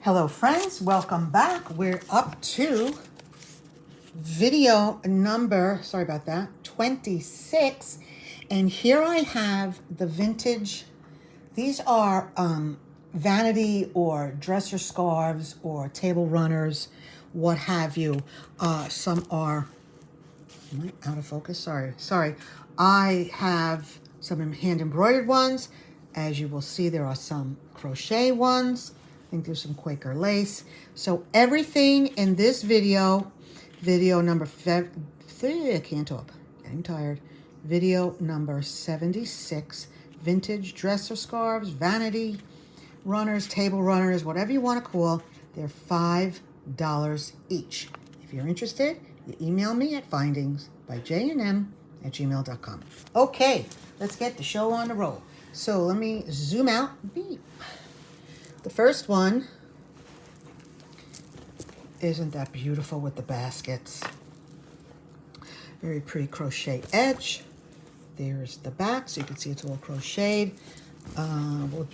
Hello friends, welcome back. We're up to video number, sorry about that, 26. And here I have the vintage. These are vanity or dresser scarves or table runners, what have you. Some are, am I out of focus? Sorry. I have some hand embroidered ones. As you will see, there are some crochet ones. I think there's some Quaker lace. So everything in this video number, I can't talk, getting tired. Video number 76, vintage dresser scarves, vanity runners, table runners, whatever you want to call. They're $5 each. If you're interested, you email me at findingsbyjnm@gmail.com. Okay, let's get the show on the roll. So let me zoom out. Beep. The first one, isn't that beautiful with the baskets? Very pretty crochet edge. There's the back, so you can see it's all crocheted.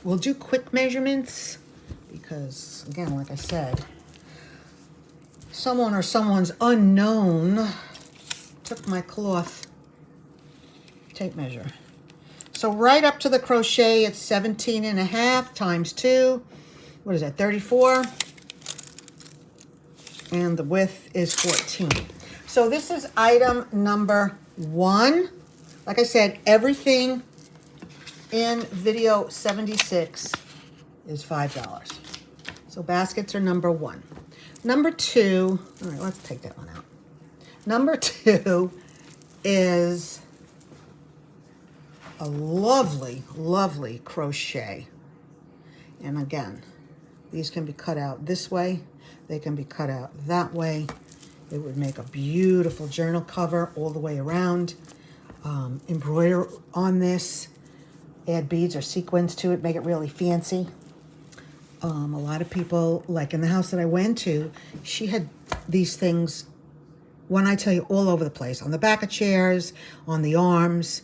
We'll do quick measurements because, again, like I said, someone or someone's unknown took my cloth tape measure. So right up to the crochet, it's 17.5 times 2. What is that, 34? And the width is 14. So this is item number 1. Like I said, everything in video 76 is $5. So baskets are number 1. Number 2, all right, let's take that one out. Number 2 is a lovely, lovely crochet. And again, these can be cut out this way. They can be cut out that way. It would make a beautiful journal cover all the way around. Embroider on this, add beads or sequins to it, make it really fancy. A lot of people, like in the house that I went to, she had these things, when I tell you, all over the place, on the back of chairs, on the arms,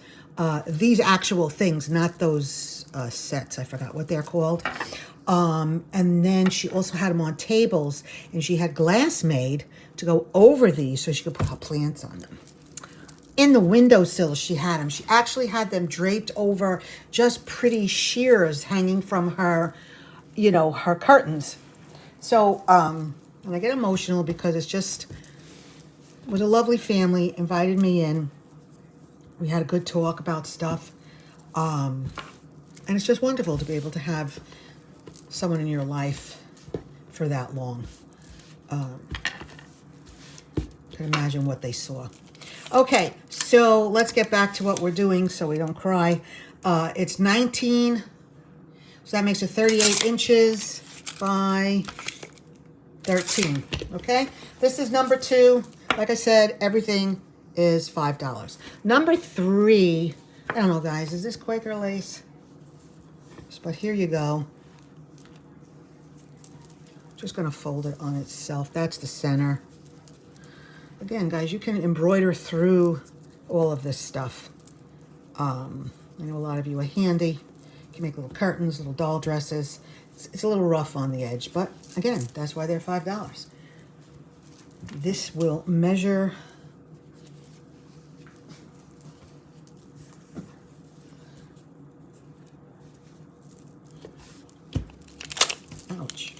these actual things, not those sets, I forgot what they're called. And then she also had them on tables, and she had glass made to go over these so she could put her plants on them. In the windowsill, she had them. She actually had them draped over just pretty shears hanging from her, you know, her curtains. So, and I get emotional because it was a lovely family, invited me in. We had a good talk about stuff. And it's just wonderful to be able to have someone in your life for that long. Can imagine what they saw. Okay, so let's get back to what we're doing so we don't cry. It's 19, so that makes it 38 inches by 13, okay? This is number 2. Like I said, everything is $5. Number 3, I don't know, guys, is this Quaker lace? But here you go. Just gonna fold it on itself. That's the center. Again, guys, you can embroider through all of this stuff. I know a lot of you are handy. You can make little curtains, little doll dresses. It's a little rough on the edge, but again, that's why they're $5. This will measure ouch.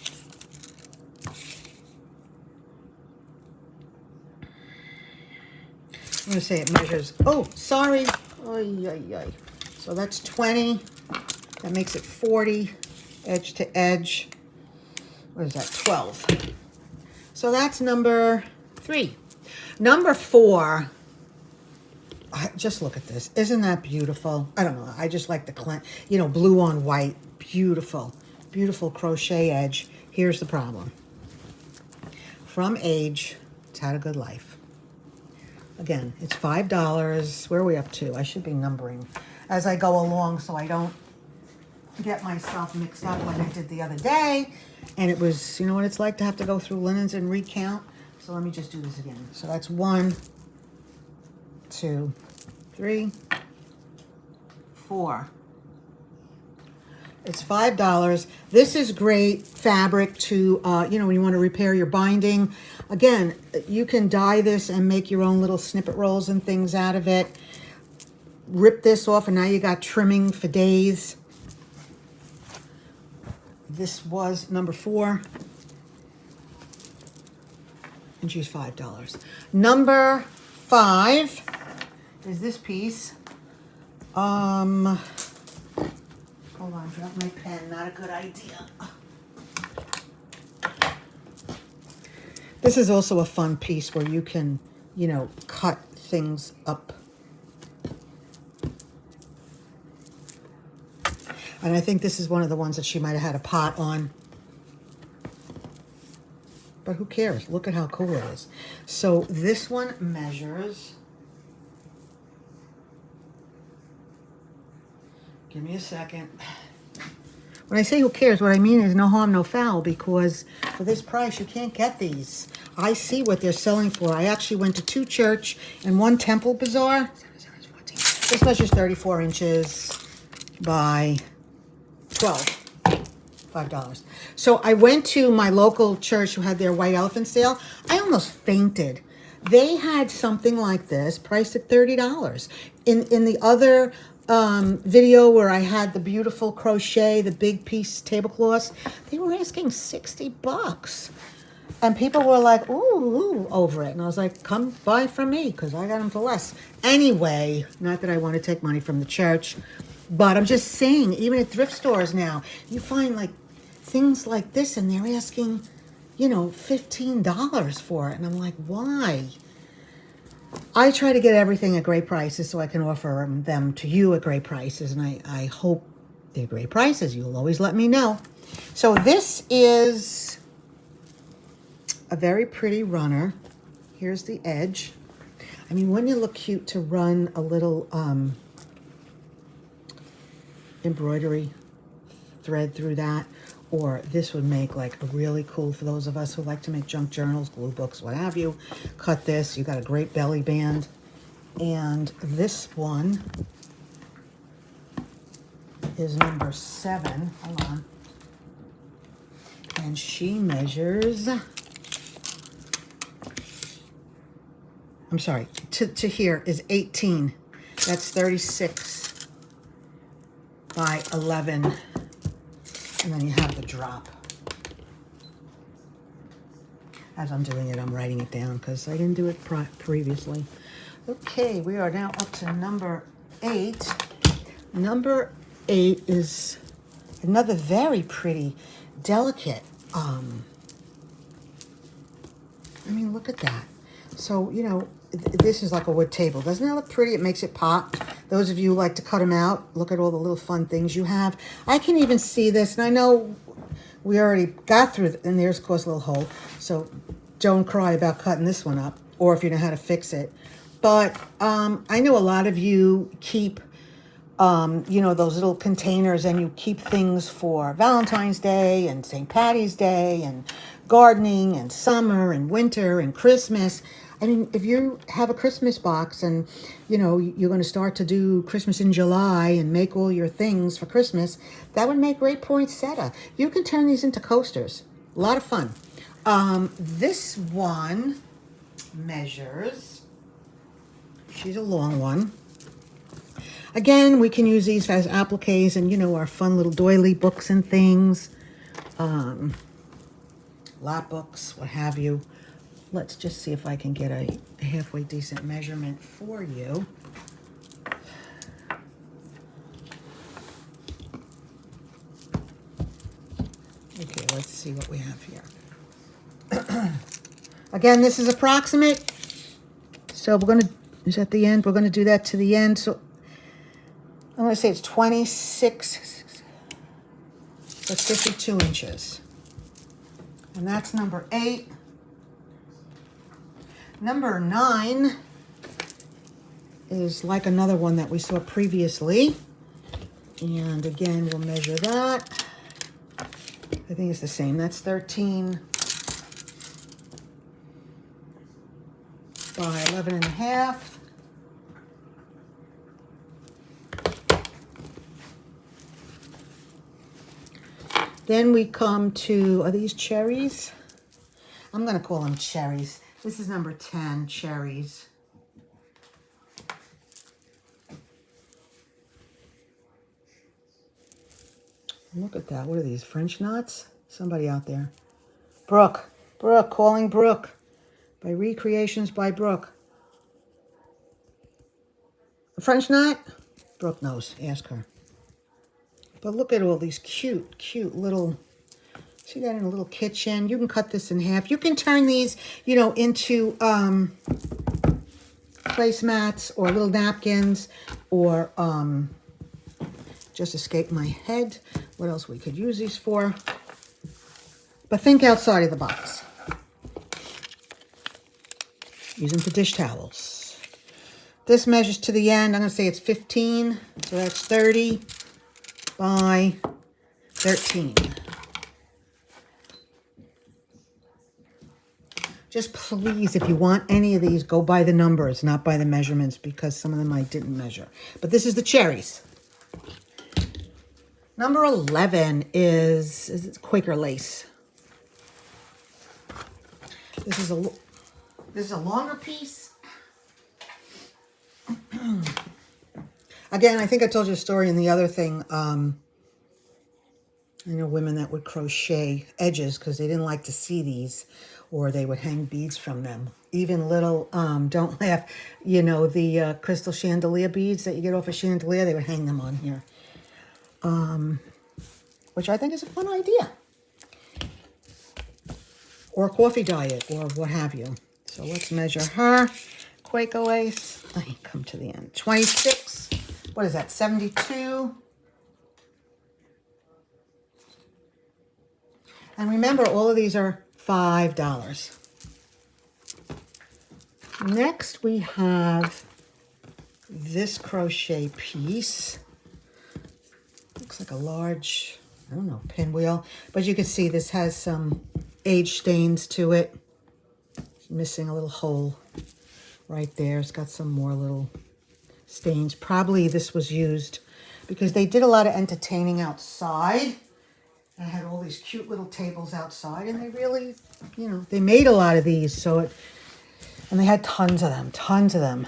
I'm going to say it measures, oh, sorry. Oy, oy, oy. So that's 20. That makes it 40, edge to edge. What is that, 12. So that's number 3. Number 4, just look at this. Isn't that beautiful? I don't know. I just like the, blue on white. Beautiful, beautiful crochet edge. Here's the problem. From age, it's had a good life. Again, it's $5. Where are we up to? I should be numbering as I go along so I don't get myself mixed up like I did the other day. And it was, you know what it's like to have to go through linens and recount. So let me just do this again. So that's 1, 2, 3, 4, It's $5. This is great fabric to, you know, when you want to repair your binding. Again, you can dye this and make your own little snippet rolls and things out of it. Rip this off and now you got trimming for days. This was number 4. And she's $5. Number 5 is this piece. Hold on, drop my pen, not a good idea. This is also a fun piece where you can, you know, cut things up. And I think this is one of the ones that she might have had a pot on. But who cares? Look at how cool it is. So this one measures... Give me a second. When I say who cares, what I mean is no harm, no foul, because for this price, you can't get these. I see what they're selling for. I actually went to 2 church and 1 temple bazaar. This measures 34 inches by 12. $5. So I went to my local church who had their white elephant sale. I almost fainted. They had something like this, priced at $30. In the other video where I had the beautiful crochet, the big piece tablecloths, they were asking $60. And people were like, ooh, over it. And I was like, come buy from me because I got them for less. Anyway, not that I want to take money from the church, but I'm just saying, even at thrift stores now, you find like things like this and they're asking, you know, $15 for it. And I'm like, why? I try to get everything at great prices so I can offer them to you at great prices. And I hope they're great prices. You'll always let me know. So this is a very pretty runner. Here's the edge. I mean, wouldn't it look cute to run a little embroidery thread through that? Or this would make like a really cool, for those of us who like to make junk journals, glue books, what have you. Cut this, you got a great belly band. And this one is number 7. Hold on. And she measures, I'm sorry, to here is 18. That's 36 by 11. And then you have the drop. As I'm doing it, I'm writing it down because I didn't do it previously. Okay, we are now up to number 8. Number 8 is another very pretty, delicate, I mean, look at that. So, you know, this is like a wood table. Doesn't that look pretty? It makes it pop. Those of you who like to cut them out, look at all the little fun things you have. I can even see this, and I know we already got through, and there's, of course, a little hole. So don't cry about cutting this one up, or if you know how to fix it. But I know a lot of you keep, you know, those little containers, and you keep things for Valentine's Day and St. Patty's Day and gardening and summer and winter and Christmas. I mean, if you have a Christmas box and, you know, you're going to start to do Christmas in July and make all your things for Christmas, that would make great poinsettia. You can turn these into coasters. A lot of fun. This one measures, she's a long one. Again, we can use these as appliques and, you know, our fun little doily books and things. Lap books, what have you. Let's just see if I can get a halfway decent measurement for you. Okay, let's see what we have here. Again, this is approximate. So we're going to, is at the end, we're going to do that to the end. So I'm going to say it's 26, that's 52 inches. And that's number 8. Number 9 is like another one that we saw previously. And again, we'll measure that. I think it's the same. That's 13 by 11 and a half. Then we come to, are these cherries? I'm going to call them cherries. This is number 10, cherries. Look at that. What are these, French knots? Somebody out there. Brooke. Brooke, calling Brooke. By Recreations by Brooke. A French knot? Brooke knows. Ask her. But look at all these cute, cute little... See that in a little kitchen? You can cut this in half. You can turn these, you know, into placemats or little napkins or just escaped my head. What else we could use these for? But think outside of the box. Use them for dish towels. This measures to the end. I'm going to say it's 15. So that's 30 by 13. Just please, if you want any of these, go by the numbers, not by the measurements, because some of them I didn't measure. But this is the cherries. Number 11 is Quaker lace. This is a longer piece. Again, I think I told you a story in the other thing. I know women that would crochet edges because they didn't like to see these, or they would hang beads from them. Even little, don't laugh, you know, the crystal chandelier beads that you get off a chandelier, they would hang them on here. Which I think is a fun idea. Or a coffee diet, or what have you. So let's measure her. Quaker lace. Let me come to the end. 26. What is that, 72? And remember, all of these are $5. Next, we have this crochet piece. Looks like a large, I don't know, pinwheel. But you can see this has some age stains to it. It's missing a little hole right there. It's got some more little stains. Probably this was used because they did a lot of entertaining outside. I had all these cute little tables outside, and they really, you know, they made a lot of these, so it, and they had tons of them.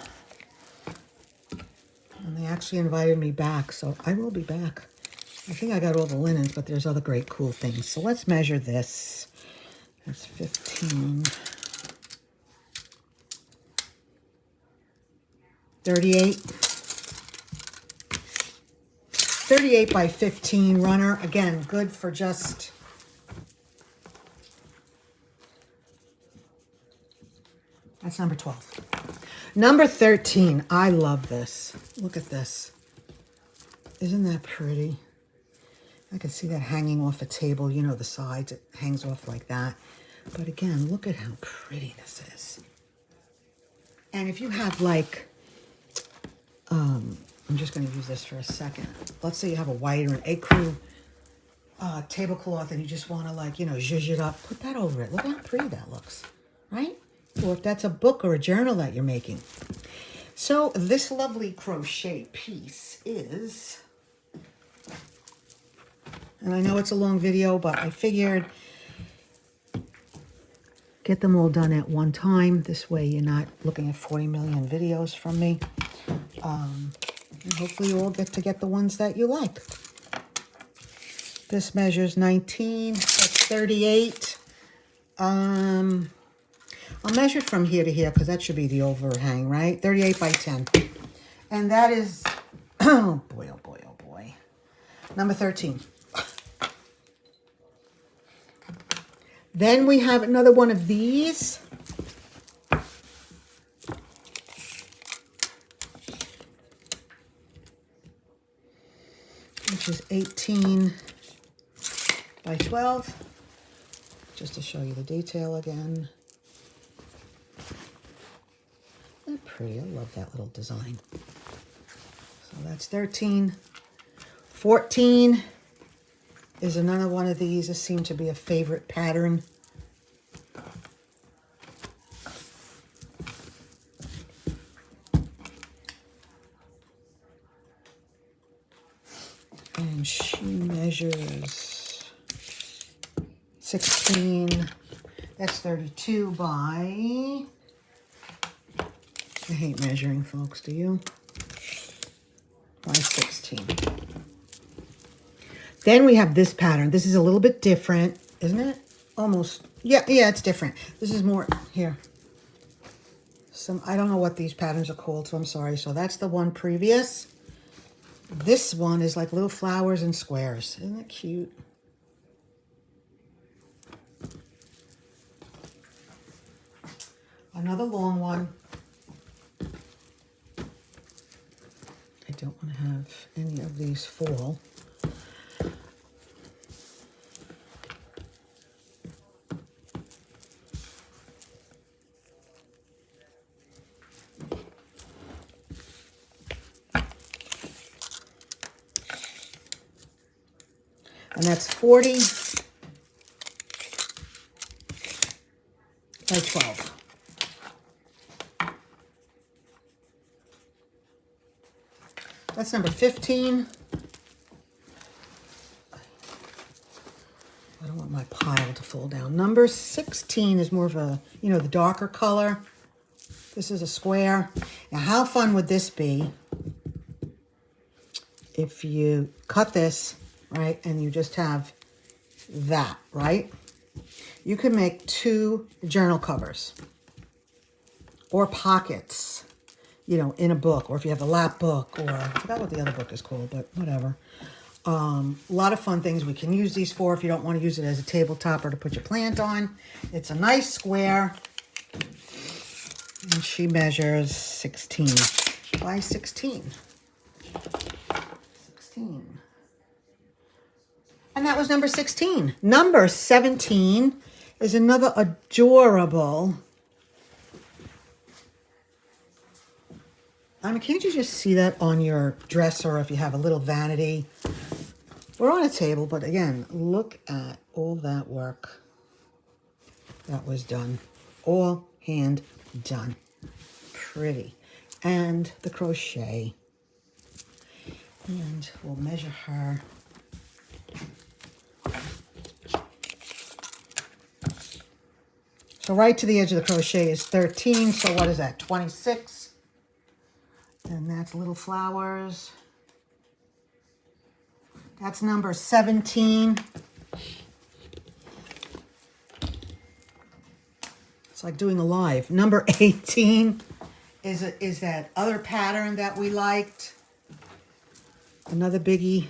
And they actually invited me back, so I will be back. I think I got all the linens, but there's other great cool things. So let's measure this. That's 15. 38. 38 by 15 runner. Again, good for just... That's number 12. Number 13. I love this. Look at this. Isn't that pretty? I can see that hanging off a table. You know the sides. It hangs off like that. But again, look at how pretty this is. And if you have like... I'm just going to use this for a second. Let's say you have a white or an ecru tablecloth and you just want to, like, you know, zhuzh it up. Put that over it. Look how pretty that looks, right? Or if that's a book or a journal that you're making. So this lovely crochet piece is, and I know it's a long video, but I figured get them all done at one time. This way you're not looking at 40 million videos from me. And hopefully you all get to get the ones that you like. This measures 19, that's 38. I'll measure it from here to here because that should be the overhang, right? 38 by 10. And that is, oh boy, oh boy, oh boy. Number 13. Then we have another one of these. Which is 18 by 12. Just to show you the detail again. Isn't that pretty? I love that little design. So that's 13. 14 is another one of these. This seemed to be a favorite pattern. And she measures 16. That's 32 by, I hate measuring, folks, do you? By 16. Then we have this pattern. This is a little bit different, isn't it? Almost. Yeah, it's different. This is more, here. I don't know what these patterns are called, so I'm sorry. So that's the one previous. This one is like little flowers and squares. Isn't that cute? Another long one. I don't want to have any of these fall. And that's 40 by 12. That's number 15. I don't want my pile to fall down. Number 16 is more of a, the darker color. This is a square. Now, how fun would this be if you cut this, right, and you just have that, right? You can make 2 journal covers or pockets, in a book, or if you have a lap book, or I forgot what the other book is called, but whatever. A lot of fun things we can use these for if you don't want to use it as a tabletop or to put your plant on. It's a nice square. And she measures 16 by 16. 16. And that was number 16. Number 17 is another adorable. Can't you just see that on your dresser if you have a little vanity? We're on a table, but again, look at all that work that was done. All hand done. Pretty. And the crochet. And we'll measure her. So right to the edge of the crochet is 13. So what is that? 26. And that's little flowers. That's number 17. It's like doing a live. Number 18 is that other pattern that we liked. Another biggie.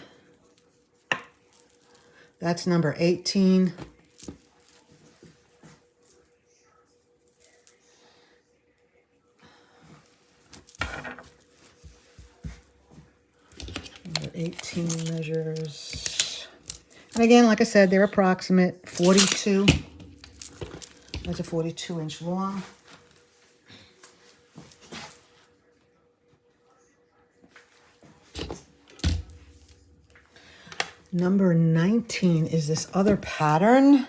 That's number 18. Number 18 measures. And again, like I said, they're approximate 42. That's a 42-inch long. Number 19 is this other pattern.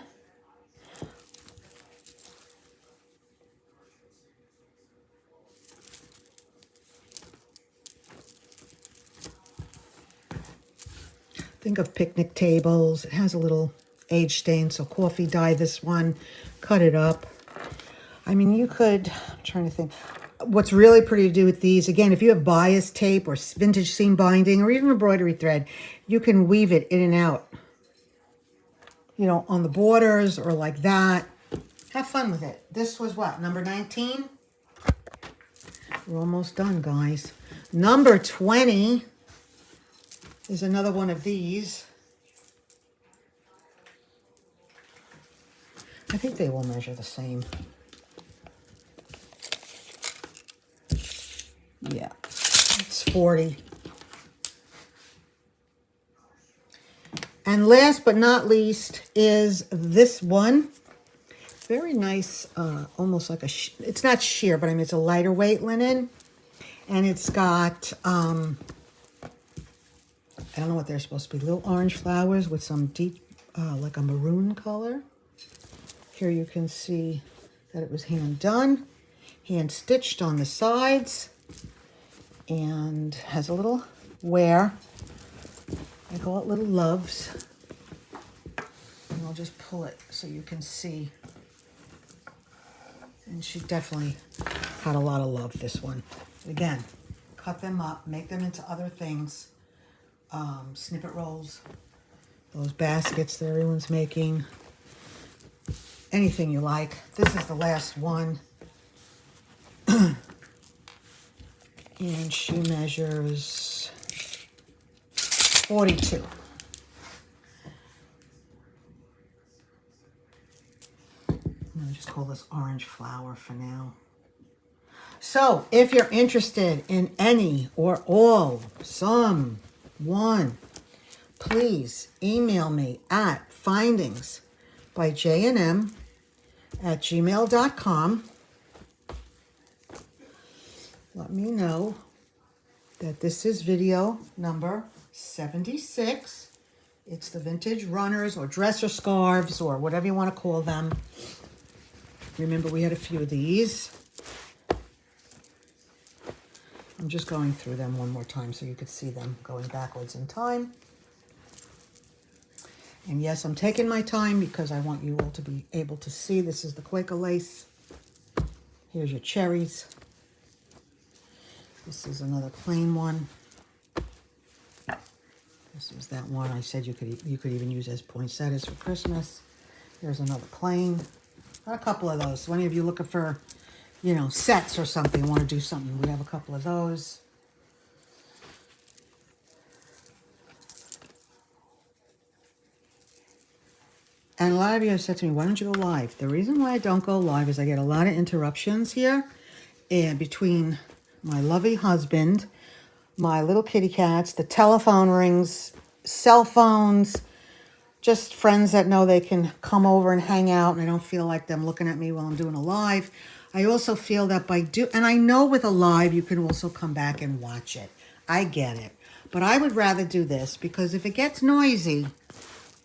Think of picnic tables. It has a little age stain, so coffee dye this one. Cut it up. You could, I'm trying to think. What's really pretty to do with these, again, if you have bias tape or vintage seam binding or even embroidery thread, you can weave it in and out, on the borders or like that. Have fun with it. This was what, number 19? We're almost done, guys. Number 20 is another one of these. I think they will measure the same. Yeah, it's 40. And last but not least is this one. Very nice, almost like it's not sheer, but it's a lighter weight linen. And it's got, I don't know what they're supposed to be, little orange flowers with some deep, like a maroon color. Here you can see that it was hand done, hand stitched on the sides. And has a little wear. I call it little loves. And I'll just pull it so you can see. And she definitely had a lot of love, this one. Again, cut them up, make them into other things. Snippet rolls, those baskets that everyone's making. Anything you like. This is the last one. And she measures 42. I'm going to just call this orange flower for now. So, if you're interested in any or all, some, one, please email me at findingsbyjnm@gmail.com. Let me know that this is video number 76. It's the vintage runners or dresser scarves or whatever you want to call them. Remember, we had a few of these. I'm just going through them one more time so you could see them going backwards in time. And yes, I'm taking my time because I want you all to be able to see. This is the Quaker lace. Here's your cherries. This is another plain one. This is that one I said you could even use as poinsettias for Christmas. Here's another plain. Got a couple of those. So any of you looking for, you know, sets or something, want to do something, we have a couple of those. And a lot of you have said to me, why don't you go live? The reason why I don't go live is I get a lot of interruptions here, and between my lovely husband, my little kitty cats, the telephone rings, cell phones, just friends that know they can come over and hang out and I don't feel like them looking at me while I'm doing a live. I also feel that and I know with a live you can also come back and watch it. I get it. But I would rather do this because if it gets noisy,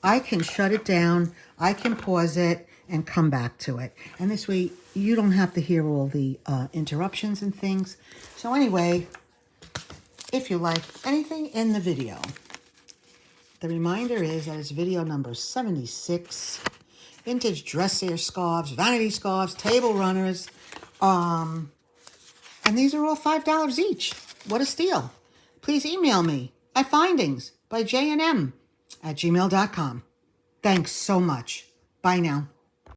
I can shut it down, I can pause it and come back to it. And this way you don't have to hear all the interruptions and things. So anyway, if you like anything in the video, the reminder is that it's video number 76. Vintage dresser scarves, vanity scarves, table runners. And these are all $5 each. What a steal. Please email me at findingsbyjnm@gmail.com. Thanks so much. Bye now.